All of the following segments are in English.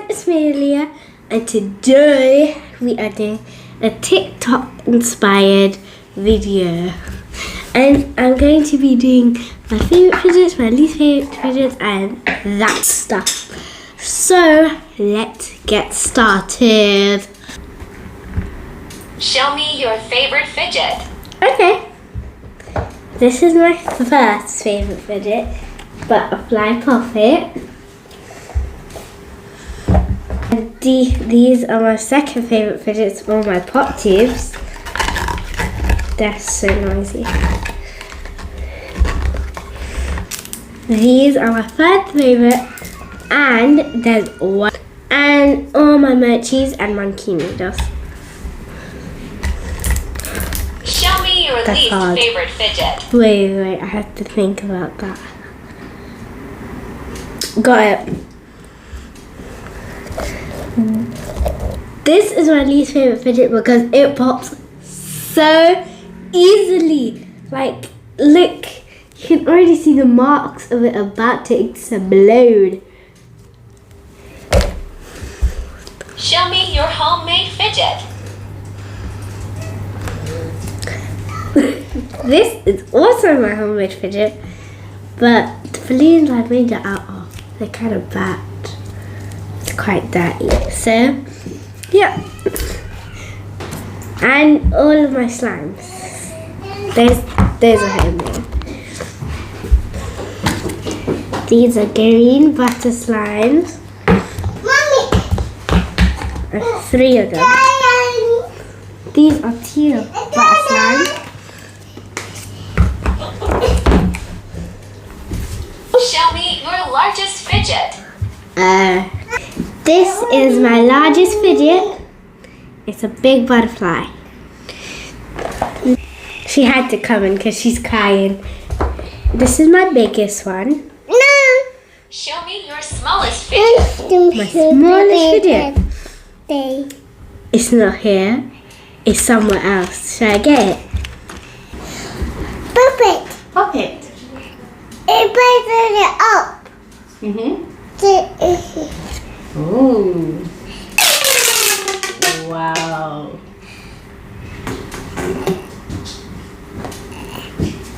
it's me, Aaliyah, and today we are doing a TikTok inspired video. And I'm going to be doing my favourite fidgets, my least favourite fidgets, and that stuff. So let's get started. Show me your favorite fidget. Okay. This is my first favourite fidget, butterfly puppet. And these are my second favourite fidgets, all my pop tubes. They're so noisy. These are my third favourite, and there's one. And all my mochis and monki noodles. Show me your That's least hard. favorite fidget. Wait, I have to think about that. Got it. This is my least favorite fidget because it pops so easily. Like, look, you can already see the marks of it about to explode. Show me your homemade fidget. This is also my homemade fidget, but the balloons I made it out of, they're kind of bad. It's quite dirty. So, yeah. And all of my slimes. Those are homemade. These are green butter slimes. Mommy! 3 of them. These are teal butter slimes. Show me your largest fidget. This is my largest fidget. It's a big butterfly. She had to come in because she's crying. This is my biggest one. No! Show me your smallest fidget. My smallest fidget. It's not here. It's somewhere else. Should I get it? Puppet! Puppet. It plays it up. Ooh. Wow.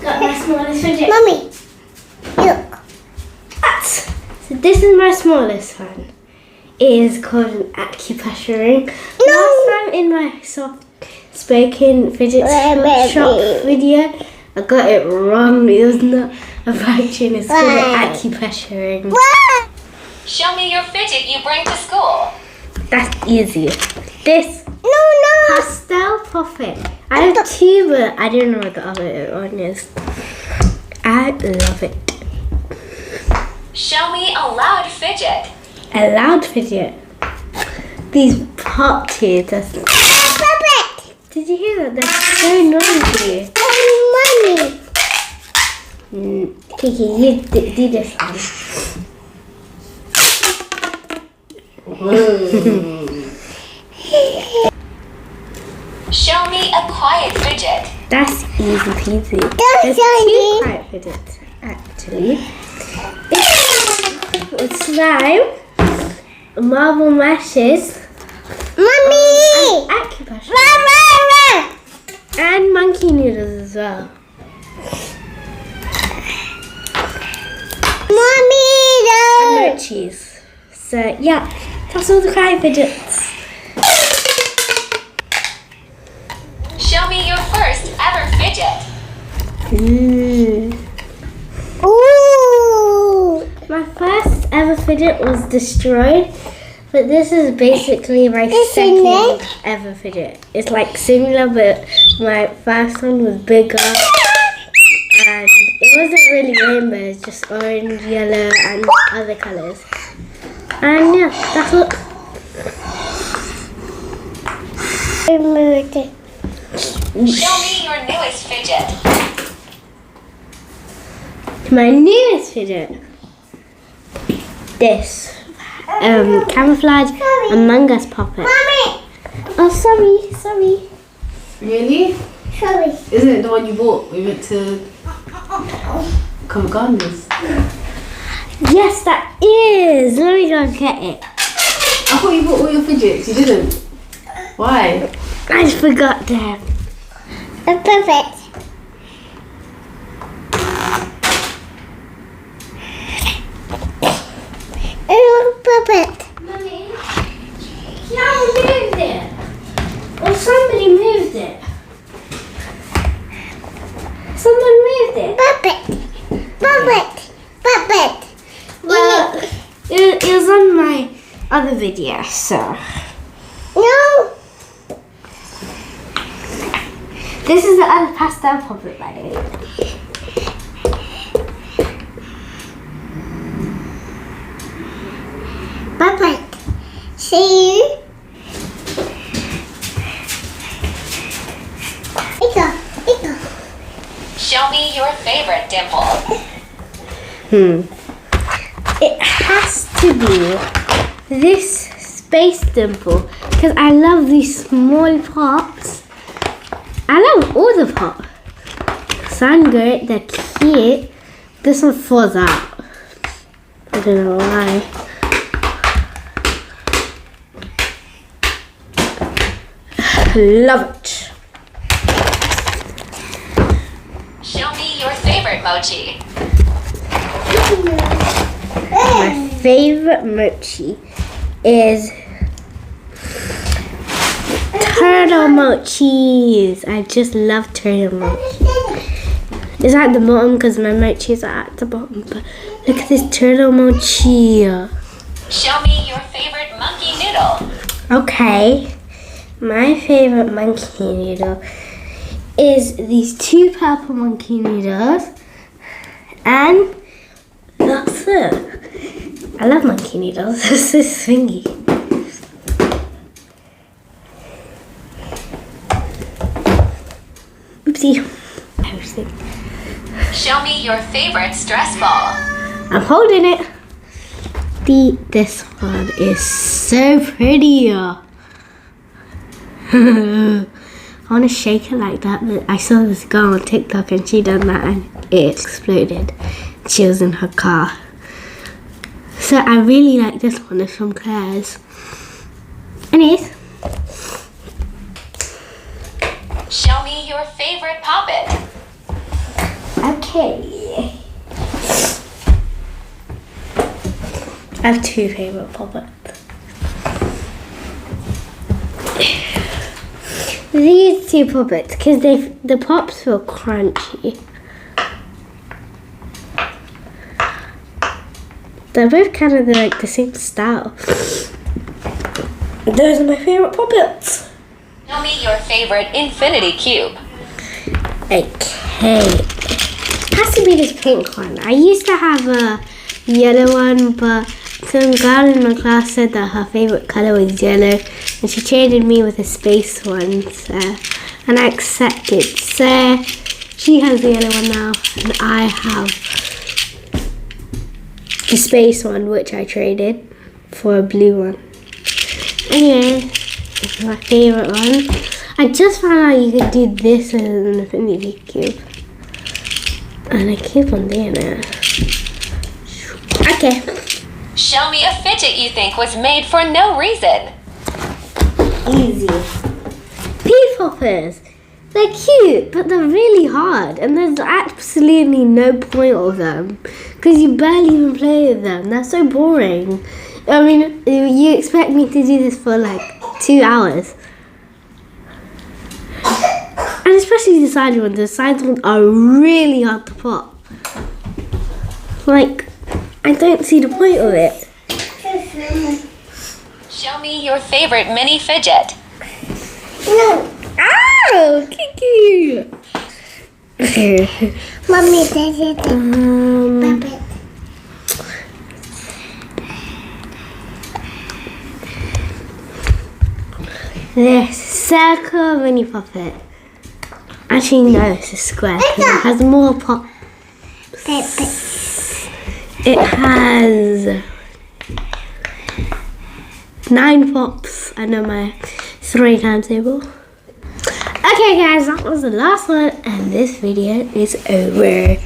Got my smallest fidget. Mommy, look. So this is my smallest one. It is called an acupressure ring. Last time in my soft spoken fidget shop video, I got it wrong. It was not a vacuum. It's called an acupressure ring. Show me your fidget you bring to school. That's easy. This No. pastel puppet. I have 2, but I don't know what the other one is. I love it. Show me a loud fidget. A loud fidget. These pop tears. Puppet! Did you hear that? They're so noisy. Mommy! Kiki, you do this one. Show me a quiet fidget. That's easy peasy. There's 2 quiet fidgets, actually. It's slime, marble meshes, Mommy! acupressure, and monkey noodles as well. Mommy! And mochis. So yeah, that's all the quiet fidgets. Show me your first ever fidget. Ooh! My first ever fidget was destroyed, but this is basically my second ever fidget. It's like similar, but my first one was bigger, and it wasn't really rainbow, it's just orange, yellow, and other colours. And yeah, that's what. Show me your newest fidget. My newest fidget. This camouflage Among Us puppet. Mommy! Oh, sorry. Really? Sorry. Isn't it the one you bought? We went to Covent Gardens. Yes, that is. Let me go and get it. I thought you bought all your fidgets. You didn't. Why? I forgot them. A puppet. A puppet. Mummy, someone moved it. Or somebody moved it. Someone moved it. Puppet. Puppet. Puppet. Well, it was on my other video, so. No. This is the other pastel puppet, by the way. Puppet. See you. Ika. Show me your favorite dimple. It has to be this space dimple because I love these small pops. I love all the pops. Sound great, they're cute. This one falls out. I don't know why. Love it. Show me your favorite mochi. My favorite mochi is turtle mochis. I just love turtle mochi. It's at the bottom because my mochis are at the bottom. But look at this turtle mochi. Show me your favorite monkey noodle. Okay, my favorite monkey noodle is these two purple monkey noodles, and that's it. I love monkey noodles. This is thingy. Oopsie. Everything. Show me your favorite stress ball. I'm holding it. This one is so pretty. I want to shake it like that, but I saw this girl on TikTok and she done that and it exploded. She was in her car. So I really like this one. It's from Claire's. Anyways. Show me your favorite puppet. Okay. I have two favorite puppets. These two puppets, because the pops feel crunchy. They're both kind of like the same style. Those are my favorite puppets. Show me your favorite infinity cube. Okay. It has to be this pink one. I used to have a yellow one, but some girl in my class said that her favorite color was yellow, and she traded me with a space one, so, and I accepted. So she has the yellow one now, and I have the space one, which I traded for a blue one. Anyway, it's my favorite one. I just found out you could do this as an infinity cube, and I keep on doing it. Okay. Show me a fidget you think was made for no reason. Easy. Pea poppers. They're cute, but they're really hard, and there's absolutely no point of them because you barely even play with them. They're so boring. I mean, you expect me to do this for like 2 hours, and especially the side ones. The side ones are really hard to pop. Like, I don't see the point of it. Show me your favorite mini fidget. No. Ow! Kiki! Mommy says it. Puppet. This circle mini puppet. Actually, no, it's a square. 'Cause it has more pops. It has 9 pops. I know my 3 timetable. Okay guys, that was the last one and this video is over.